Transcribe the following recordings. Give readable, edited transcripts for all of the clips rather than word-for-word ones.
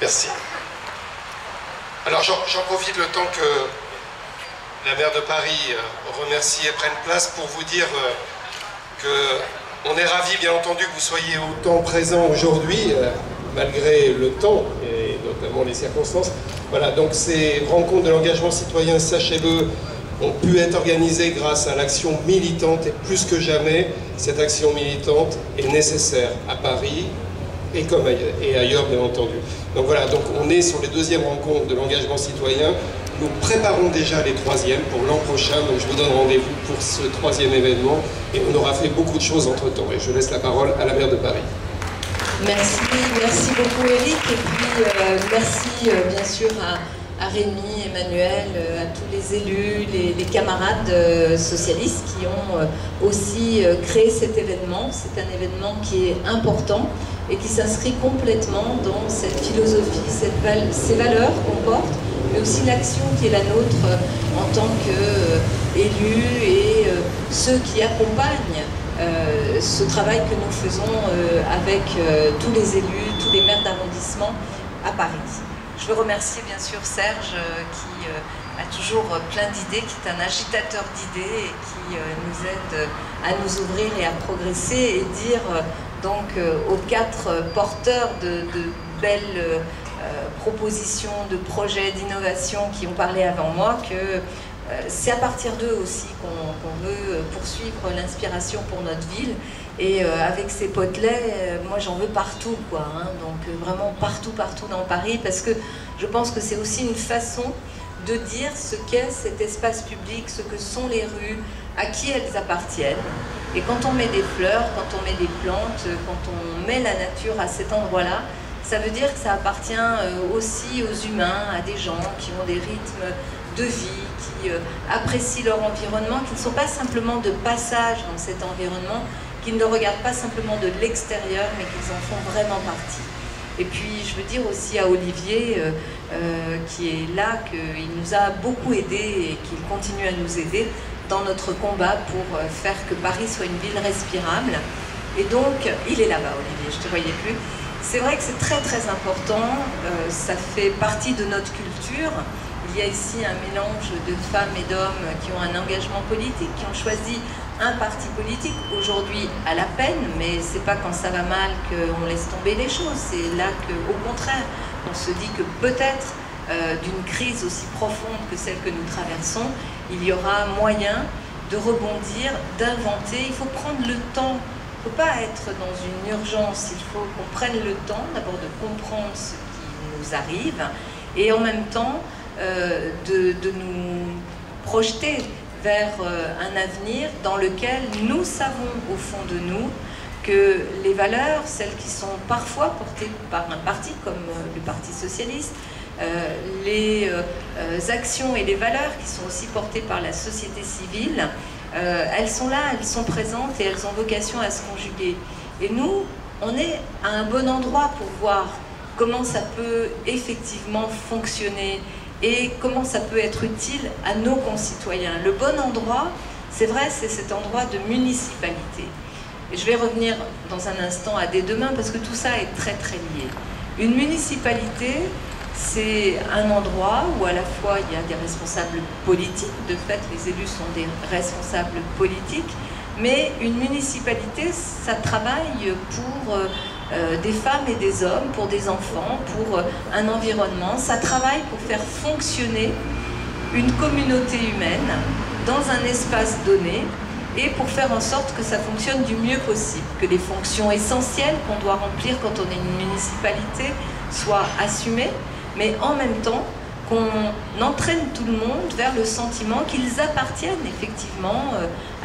Merci. Alors j'en profite le temps que la maire de Paris remercie et prenne place pour vous dire qu'on est ravis, bien entendu, que vous soyez autant présents aujourd'hui, malgré le temps et notamment les circonstances. Voilà, donc ces rencontres de l'engagement citoyen SHME ont pu être organisées grâce à l'action militante, et plus que jamais, cette action militante est nécessaire à Paris et ailleurs, bien entendu. Donc voilà, donc on est sur les deuxièmes rencontres de l'engagement citoyen. Nous préparons déjà les troisièmes pour l'an prochain, donc je vous donne rendez-vous pour ce troisième événement et on aura fait beaucoup de choses entre-temps. Et je laisse la parole à la maire de Paris. Merci beaucoup Eric, et puis merci bien sûr à Rémi, Emmanuel, à tous les élus, les camarades socialistes qui ont aussi créé cet événement. C'est un événement qui est important et qui s'inscrit complètement dans cette philosophie, ces valeurs qu'on porte, mais aussi l'action qui est la nôtre en tant qu'élus et ceux qui accompagnent ce travail que nous faisons avec tous les élus, tous les maires d'arrondissement à Paris. Je veux remercier bien sûr Serge qui a toujours plein d'idées, qui est un agitateur d'idées et qui nous aide à nous ouvrir et à progresser, et dire donc aux quatre porteurs de belles propositions, de projets, d'innovation qui ont parlé avant moi que c'est à partir d'eux aussi qu'on veut poursuivre l'inspiration pour notre ville. Et avec ces potelets, moi j'en veux partout, quoi, hein, donc vraiment partout dans Paris, parce que je pense que c'est aussi une façon de dire ce qu'est cet espace public, ce que sont les rues, à qui elles appartiennent. Et quand on met des fleurs, quand on met des plantes, quand on met la nature à cet endroit-là, ça veut dire que ça appartient aussi aux humains, à des gens qui ont des rythmes de vie, qui apprécient leur environnement, qui ne sont pas simplement de passage dans cet environnement, qui ne le regardent pas simplement de l'extérieur, mais qu'ils en font vraiment partie. Et puis je veux dire aussi à Olivier, qui est là, qu'il nous a beaucoup aidés et qu'il continue à nous aider dans notre combat pour faire que Paris soit une ville respirable. Et donc, il est là-bas, Olivier, je ne te voyais plus. C'est vrai que c'est très important, ça fait partie de notre culture. Il y a ici un mélange de femmes et d'hommes qui ont un engagement politique, qui ont choisi un parti politique, aujourd'hui à la peine, mais c'est pas quand ça va mal qu'on laisse tomber les choses, c'est là qu'au contraire, on se dit que peut-être d'une crise aussi profonde que celle que nous traversons, il y aura moyen de rebondir, d'inventer. Il faut prendre le temps, il ne faut pas être dans une urgence, il faut qu'on prenne le temps d'abord de comprendre ce qui nous arrive et en même temps de nous projeter vers un avenir dans lequel nous savons au fond de nous que les valeurs, celles qui sont parfois portées par un parti comme le Parti socialiste, les actions et les valeurs qui sont aussi portées par la société civile, elles sont là, elles sont présentes et elles ont vocation à se conjuguer. Et nous, on est à un bon endroit pour voir comment ça peut effectivement fonctionner et comment ça peut être utile à nos concitoyens. Le bon endroit, c'est vrai, c'est cet endroit de municipalité. Et je vais revenir dans un instant à dès demain parce que tout ça est très lié. Une municipalité, c'est un endroit où à la fois il y a des responsables politiques, de fait les élus sont des responsables politiques, mais une municipalité, ça travaille pour des femmes et des hommes, pour des enfants, pour un environnement. Ça travaille pour faire fonctionner une communauté humaine dans un espace donné et pour faire en sorte que ça fonctionne du mieux possible, que les fonctions essentielles qu'on doit remplir quand on est une municipalité soient assumées, mais en même temps qu'on entraîne tout le monde vers le sentiment qu'ils appartiennent effectivement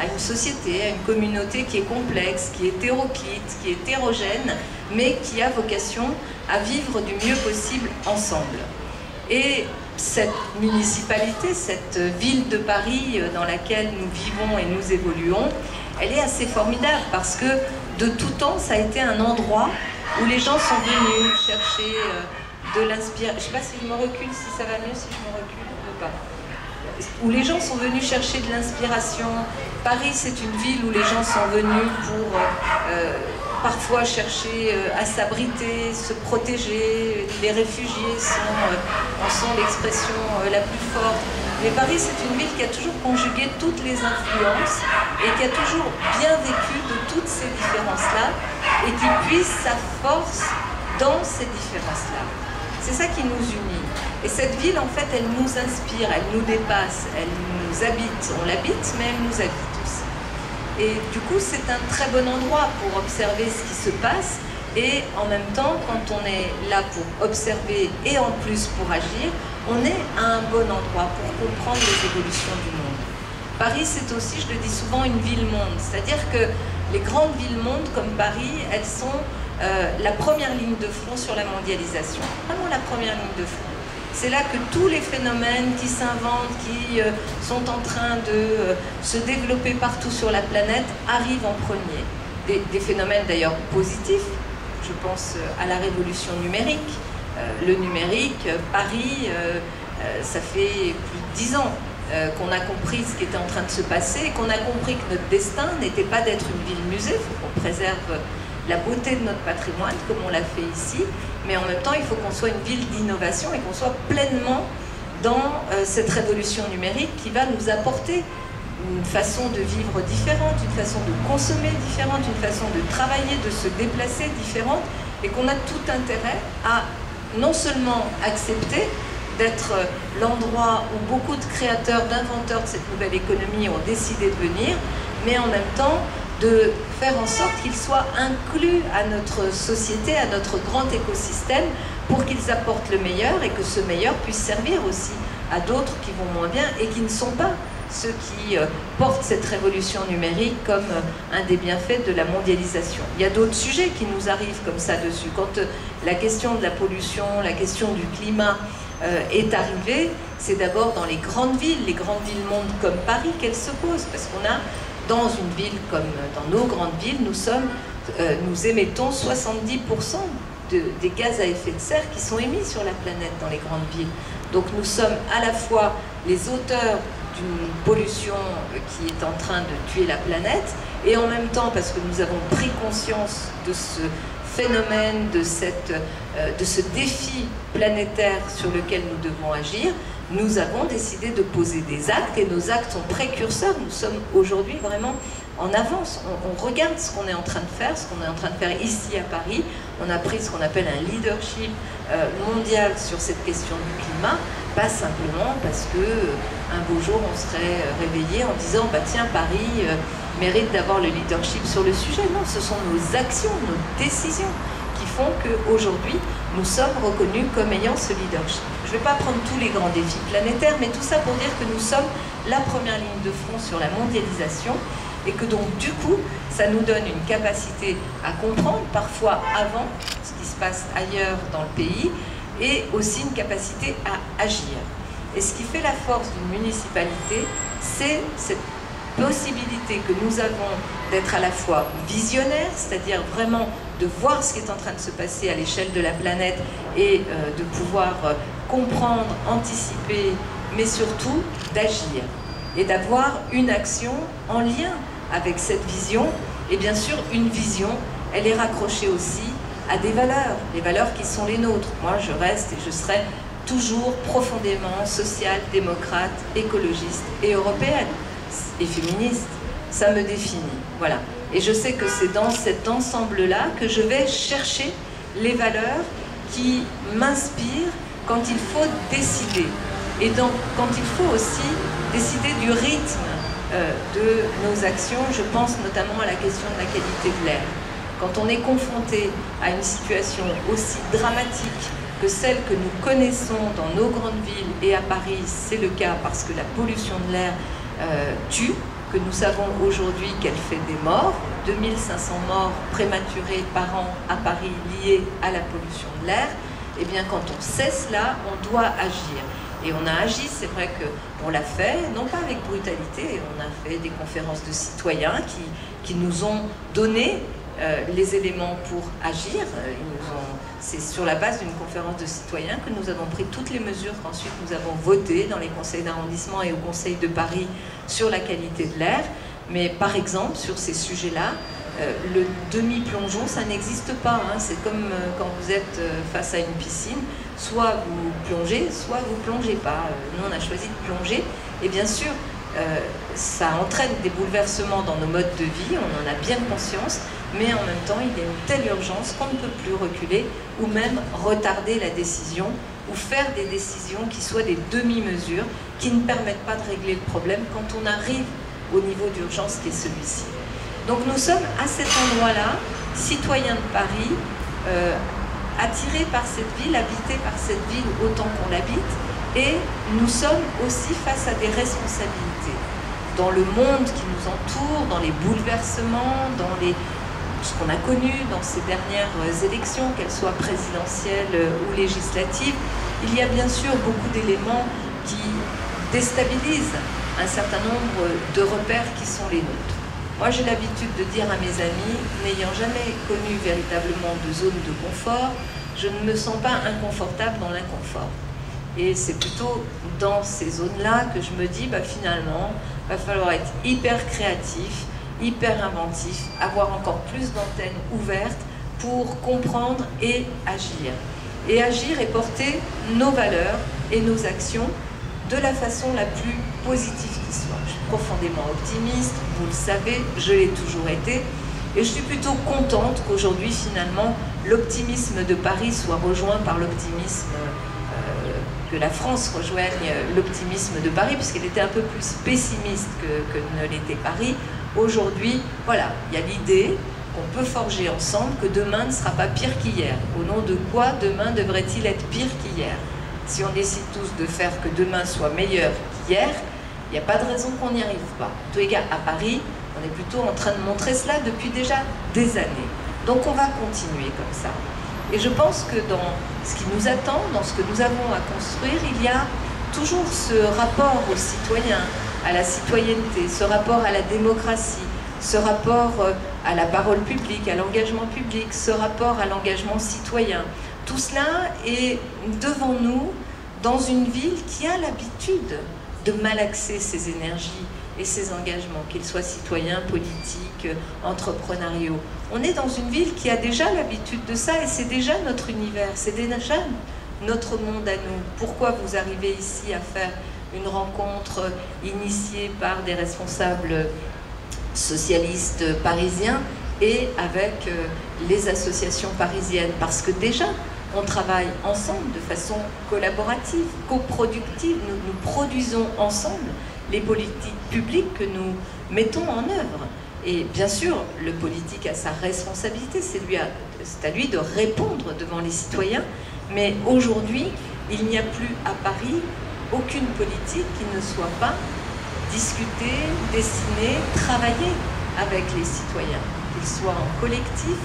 à une société, à une communauté qui est complexe, qui est hétéroclite, qui est hétérogène, mais qui a vocation à vivre du mieux possible ensemble. Et cette municipalité, cette ville de Paris dans laquelle nous vivons et nous évoluons, elle est assez formidable parce que de tout temps, ça a été un endroit où les gens sont venus chercher de l'inspiration. Je ne sais pas si je me recule, si ça va mieux, si je me recule ou pas. Où les gens sont venus chercher de l'inspiration. Paris, c'est une ville où les gens sont venus pour parfois chercher à s'abriter, se protéger. Les réfugiés en sont l'expression la plus forte. Mais Paris, c'est une ville qui a toujours conjugué toutes les influences et qui a toujours bien vécu de toutes ces différences-là et qui puise sa force dans ces différences-là. C'est ça qui nous unit. Et cette ville, en fait, elle nous inspire, elle nous dépasse, elle nous habite. On l'habite, mais elle nous habite aussi. Et du coup, c'est un très bon endroit pour observer ce qui se passe. Et en même temps, quand on est là pour observer et en plus pour agir, on est à un bon endroit pour comprendre les évolutions du monde. Paris, c'est aussi, je le dis souvent, une ville-monde. C'est-à-dire que les grandes villes-monde comme Paris, elles sont la première ligne de front sur la mondialisation. Vraiment la première ligne de front. C'est là que tous les phénomènes qui s'inventent, qui sont en train de se développer partout sur la planète, arrivent en premier. Des phénomènes d'ailleurs positifs. Je pense à la révolution numérique. Le numérique, Paris, ça fait plus de 10 ans qu'on a compris ce qui était en train de se passer et qu'on a compris que notre destin n'était pas d'être une ville-musée, il faut qu'on préserve la beauté de notre patrimoine comme on l'a fait ici, mais en même temps il faut qu'on soit une ville d'innovation et qu'on soit pleinement dans cette révolution numérique qui va nous apporter une façon de vivre différente, une façon de consommer différente, une façon de travailler, de se déplacer différente, et qu'on a tout intérêt à non seulement accepter d'être l'endroit où beaucoup de créateurs, d'inventeurs de cette nouvelle économie ont décidé de venir, mais en même temps de faire en sorte qu'ils soient inclus à notre société, à notre grand écosystème, pour qu'ils apportent le meilleur et que ce meilleur puisse servir aussi à d'autres qui vont moins bien et qui ne sont pas ceux qui portent cette révolution numérique comme un des bienfaits de la mondialisation. Il y a d'autres sujets qui nous arrivent comme ça dessus. Quand la question de la pollution, la question du climat est arrivée, c'est d'abord dans les grandes villes monde comme Paris qu'elle se pose, parce qu'on a, dans une ville comme dans nos grandes villes, nous émettons 70% des gaz à effet de serre qui sont émis sur la planète dans les grandes villes. Donc nous sommes à la fois les auteurs d'une pollution qui est en train de tuer la planète, et en même temps, parce que nous avons pris conscience de ce phénomène, de ce défi planétaire sur lequel nous devons agir, nous avons décidé de poser des actes, et nos actes sont précurseurs. Nous sommes aujourd'hui vraiment en avance. On regarde ce qu'on est en train de faire, ce qu'on est en train de faire ici à Paris. On a pris ce qu'on appelle un leadership mondial sur cette question du climat, pas simplement parce que un beau jour on serait réveillé en disant bah tiens, Paris mérite d'avoir le leadership sur le sujet. Non, ce sont nos actions, nos décisions qui font qu'aujourd'hui nous sommes reconnus comme ayant ce leadership. Je ne vais pas prendre tous les grands défis planétaires, mais tout ça pour dire que nous sommes la première ligne de front sur la mondialisation, et que donc du coup ça nous donne une capacité à comprendre parfois avant ce qui se passe ailleurs dans le pays, et aussi une capacité à agir. Et ce qui fait la force d'une municipalité, c'est cette possibilité que nous avons d'être à la fois visionnaire, c'est-à-dire vraiment de voir ce qui est en train de se passer à l'échelle de la planète et de pouvoir comprendre, anticiper, mais surtout d'agir et d'avoir une action en lien avec cette vision. Et bien sûr, une vision, elle est raccrochée aussi à des valeurs, les valeurs qui sont les nôtres. Moi, je reste et je serai toujours profondément sociale, démocrate, écologiste et européenne et féministe. Ça me définit, voilà. Et je sais que c'est dans cet ensemble-là que je vais chercher les valeurs qui m'inspirent quand il faut décider. Et donc, quand il faut aussi décider du rythme de nos actions, je pense notamment à la question de la qualité de l'air. Quand on est confronté à une situation aussi dramatique que celle que nous connaissons dans nos grandes villes, et à Paris, c'est le cas parce que la pollution de l'air tue, que nous savons aujourd'hui qu'elle fait des morts, 2500 morts prématurées par an à Paris liées à la pollution de l'air, et bien quand on sait cela, on doit agir. Et on a agi, c'est vrai qu'on l'a fait, non pas avec brutalité, on a fait des conférences de citoyens qui nous ont donné les éléments pour agir. C'est sur la base d'une conférence de citoyens que nous avons pris toutes les mesures qu'ensuite nous avons votées dans les conseils d'arrondissement et au conseil de Paris sur la qualité de l'air. Mais par exemple, sur ces sujets-là, Le demi-plongeon, ça n'existe pas. Hein. C'est comme quand vous êtes face à une piscine, soit vous plongez, soit vous plongez pas. Nous, on a choisi de plonger. Et bien sûr, ça entraîne des bouleversements dans nos modes de vie, on en a bien conscience, mais en même temps, il y a une telle urgence qu'on ne peut plus reculer ou même retarder la décision ou faire des décisions qui soient des demi-mesures, qui ne permettent pas de régler le problème quand on arrive au niveau d'urgence qui est celui-ci. Donc nous sommes à cet endroit-là, citoyens de Paris, attirés par cette ville, habités par cette ville autant qu'on l'habite, et nous sommes aussi face à des responsabilités dans le monde qui nous entoure, dans les bouleversements, dans ce qu'on a connu dans ces dernières élections, qu'elles soient présidentielles ou législatives. Il y a bien sûr beaucoup d'éléments qui déstabilisent un certain nombre de repères qui sont les nôtres. Moi, j'ai l'habitude de dire à mes amis, n'ayant jamais connu véritablement de zone de confort, je ne me sens pas inconfortable dans l'inconfort. Et c'est plutôt dans ces zones-là que je me dis, finalement, il va falloir être hyper créatif, hyper inventif, avoir encore plus d'antennes ouvertes pour comprendre et agir. Et agir et porter nos valeurs et nos actions de la façon la plus positive qui soit. Je suis profondément optimiste, vous le savez, je l'ai toujours été, et je suis plutôt contente qu'aujourd'hui, finalement, l'optimisme de Paris soit rejoint par l'optimisme que la France rejoigne l'optimisme de Paris, puisqu'elle était un peu plus pessimiste que ne l'était Paris. Aujourd'hui, voilà, il y a l'idée qu'on peut forger ensemble que demain ne sera pas pire qu'hier. Au nom de quoi demain devrait-il être pire qu'hier? Si on décide tous de faire que demain soit meilleur qu'hier, il n'y a pas de raison qu'on n'y arrive pas. En tous les cas, à Paris, on est plutôt en train de montrer cela depuis déjà des années. Donc on va continuer comme ça. Et je pense que dans ce qui nous attend, dans ce que nous avons à construire, il y a toujours ce rapport aux citoyens, à la citoyenneté, ce rapport à la démocratie, ce rapport à la parole publique, à l'engagement public, ce rapport à l'engagement citoyen. Tout cela est devant nous dans une ville qui a l'habitude de malaxer ses énergies et ses engagements, qu'ils soient citoyens, politiques, entrepreneuriaux. On est dans une ville qui a déjà l'habitude de ça et c'est déjà notre univers, c'est déjà notre monde à nous. Pourquoi vous arrivez ici à faire une rencontre initiée par des responsables socialistes parisiens et avec les associations parisiennes? Parce que déjà, on travaille ensemble de façon collaborative, coproductive, nous produisons ensemble les politiques publiques que nous mettons en œuvre. Et bien sûr, le politique a sa responsabilité, c'est à lui de répondre devant les citoyens, mais aujourd'hui, il n'y a plus à Paris aucune politique qui ne soit pas discutée, dessinée, travaillée avec les citoyens, qu'ils soient en collectif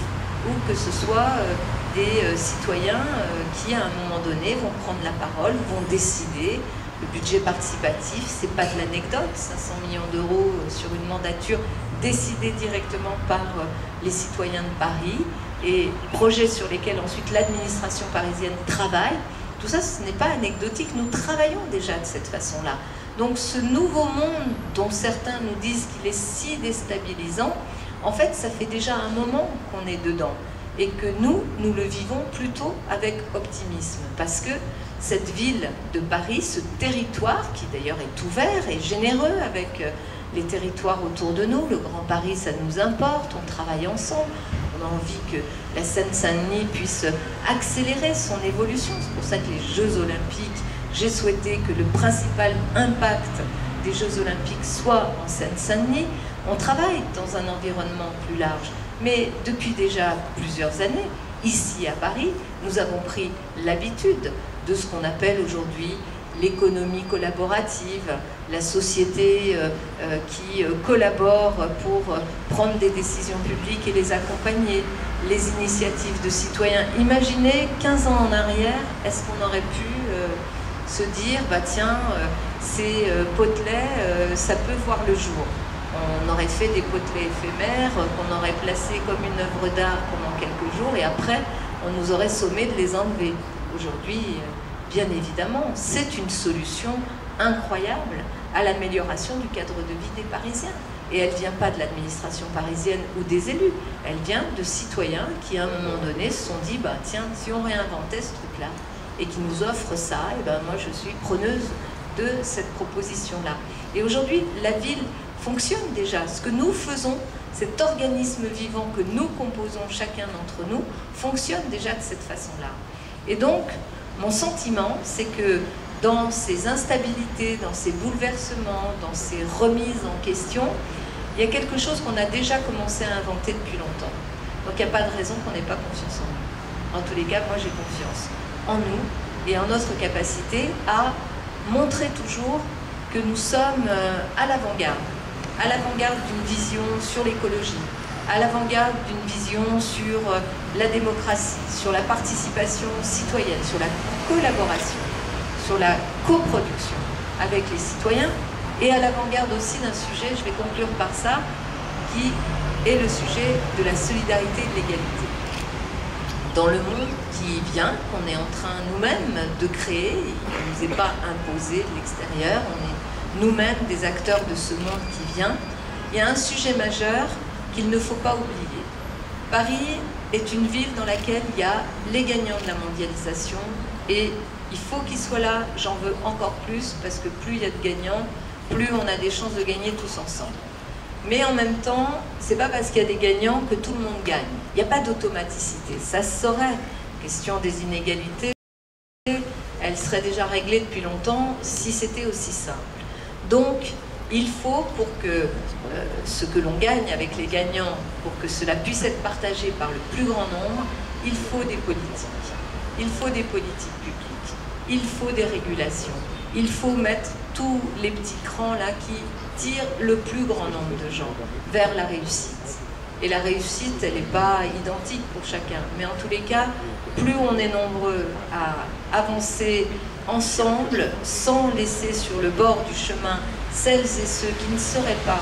ou que ce soit des citoyens qui, à un moment donné, vont prendre la parole, vont décider. Le budget participatif, c'est pas de l'anecdote, 500 millions d'euros sur une mandature décidée directement par les citoyens de Paris et projets sur lesquels ensuite l'administration parisienne travaille. Tout ça, ce n'est pas anecdotique, nous travaillons déjà de cette façon-là. Donc ce nouveau monde dont certains nous disent qu'il est si déstabilisant, en fait, ça fait déjà un moment qu'on est dedans et que nous le vivons plutôt avec optimisme parce que cette ville de Paris, ce territoire qui d'ailleurs est ouvert et généreux avec les territoires autour de nous, le Grand Paris, ça nous importe, on travaille ensemble, on a envie que la Seine-Saint-Denis puisse accélérer son évolution. C'est pour ça que les Jeux Olympiques, j'ai souhaité que le principal impact des Jeux Olympiques soit en Seine-Saint-Denis. On travaille dans un environnement plus large, mais depuis déjà plusieurs années, ici à Paris, nous avons pris l'habitude de ce qu'on appelle aujourd'hui l'économie collaborative, la société qui collabore pour prendre des décisions publiques et les accompagner, les initiatives de citoyens. Imaginez 15 ans en arrière, est-ce qu'on aurait pu se dire, tiens, ces potelets, ça peut voir le jour. On aurait fait des potelets éphémères qu'on aurait placés comme une œuvre d'art pendant quelques jours et après, on nous aurait sommé de les enlever. Aujourd'hui, bien évidemment, c'est une solution incroyable à l'amélioration du cadre de vie des Parisiens. Et elle ne vient pas de l'administration parisienne ou des élus, elle vient de citoyens qui, à un moment donné, se sont dit, bah, tiens, si on réinventait ce truc-là et qui nous offre ça, et ben moi je suis preneuse de cette proposition-là. Et aujourd'hui, la ville fonctionne déjà. Ce que nous faisons, cet organisme vivant que nous composons chacun d'entre nous, fonctionne déjà de cette façon-là. Et donc, mon sentiment, c'est que dans ces instabilités, dans ces bouleversements, dans ces remises en question, il y a quelque chose qu'on a déjà commencé à inventer depuis longtemps. Donc il n'y a pas de raison qu'on n'ait pas confiance en nous. En tous les cas, moi j'ai confiance en nous et en notre capacité à montrer toujours que nous sommes à l'avant-garde d'une vision sur l'écologie, à l'avant-garde d'une vision sur la démocratie, sur la participation citoyenne, sur la collaboration, sur la coproduction avec les citoyens, et à l'avant-garde aussi d'un sujet, je vais conclure par ça, qui est le sujet de la solidarité et de l'égalité. Dans le monde qui vient, qu'on est en train nous-mêmes de créer, il ne nous est pas imposé de l'extérieur, on est nous-mêmes des acteurs de ce monde qui vient, il y a un sujet majeur qu'il ne faut pas oublier. Paris est une ville dans laquelle il y a les gagnants de la mondialisation, et il faut qu'ils soient là, j'en veux encore plus, parce que plus il y a de gagnants, plus on a des chances de gagner tous ensemble. Mais en même temps, c'est pas parce qu'il y a des gagnants que tout le monde gagne. Il n'y a pas d'automaticité. Ça se saurait. Question des inégalités, elle serait déjà réglée depuis longtemps si c'était aussi simple. Donc, il faut, pour que ce que l'on gagne avec les gagnants, pour que cela puisse être partagé par le plus grand nombre, il faut des politiques. Il faut des politiques publiques. Il faut des régulations. Il faut mettre tous les petits crans là qui tirent le plus grand nombre de gens vers la réussite. Et la réussite, elle n'est pas identique pour chacun. Mais en tous les cas, plus on est nombreux à avancer ensemble, sans laisser sur le bord du chemin celles et ceux qui ne seraient pas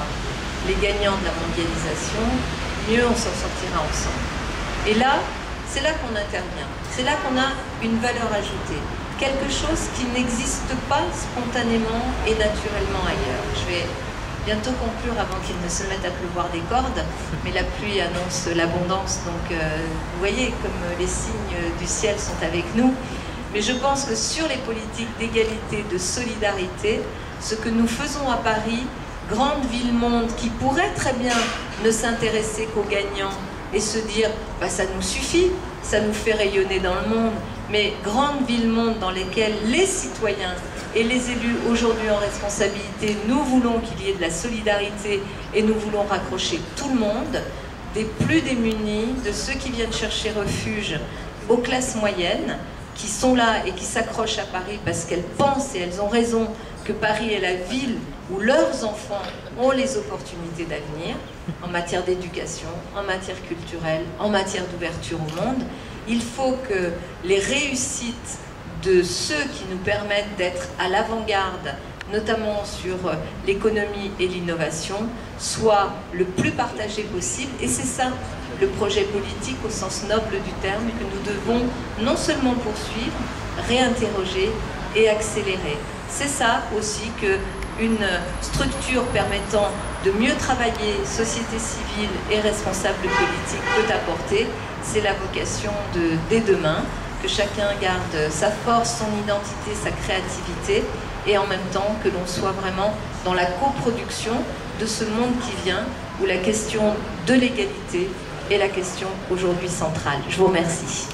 les gagnants de la mondialisation, mieux on s'en sortira ensemble. Et là, c'est là qu'on intervient. C'est là qu'on a une valeur ajoutée. Quelque chose qui n'existe pas spontanément et naturellement ailleurs. Je vais bientôt conclure avant qu'il ne se mette à pleuvoir des cordes, mais la pluie annonce l'abondance, donc vous voyez comme les signes du ciel sont avec nous. Mais je pense que sur les politiques d'égalité, de solidarité, ce que nous faisons à Paris, grande ville-monde qui pourrait très bien ne s'intéresser qu'aux gagnants et se dire bah, ça nous suffit, ça nous fait rayonner dans le monde, mais grande ville-monde dans lesquelles les citoyens et les élus aujourd'hui en responsabilité, nous voulons qu'il y ait de la solidarité et nous voulons raccrocher tout le monde, des plus démunis, de ceux qui viennent chercher refuge aux classes moyennes, qui sont là et qui s'accrochent à Paris parce qu'elles pensent et elles ont raison que Paris est la ville où leurs enfants ont les opportunités d'avenir en matière d'éducation, en matière culturelle, en matière d'ouverture au monde. Il faut que les réussites de ceux qui nous permettent d'être à l'avant-garde, notamment sur l'économie et l'innovation, soient le plus partagées possible. Et c'est ça le projet politique au sens noble du terme que nous devons non seulement poursuivre, réinterroger et accélérer. C'est ça aussi qu'une structure permettant de mieux travailler, société civile et responsable politique peut apporter. C'est la vocation de dès demain, que chacun garde sa force, son identité, sa créativité, et en même temps que l'on soit vraiment dans la coproduction de ce monde qui vient, où la question de l'égalité est la question aujourd'hui centrale. Je vous remercie.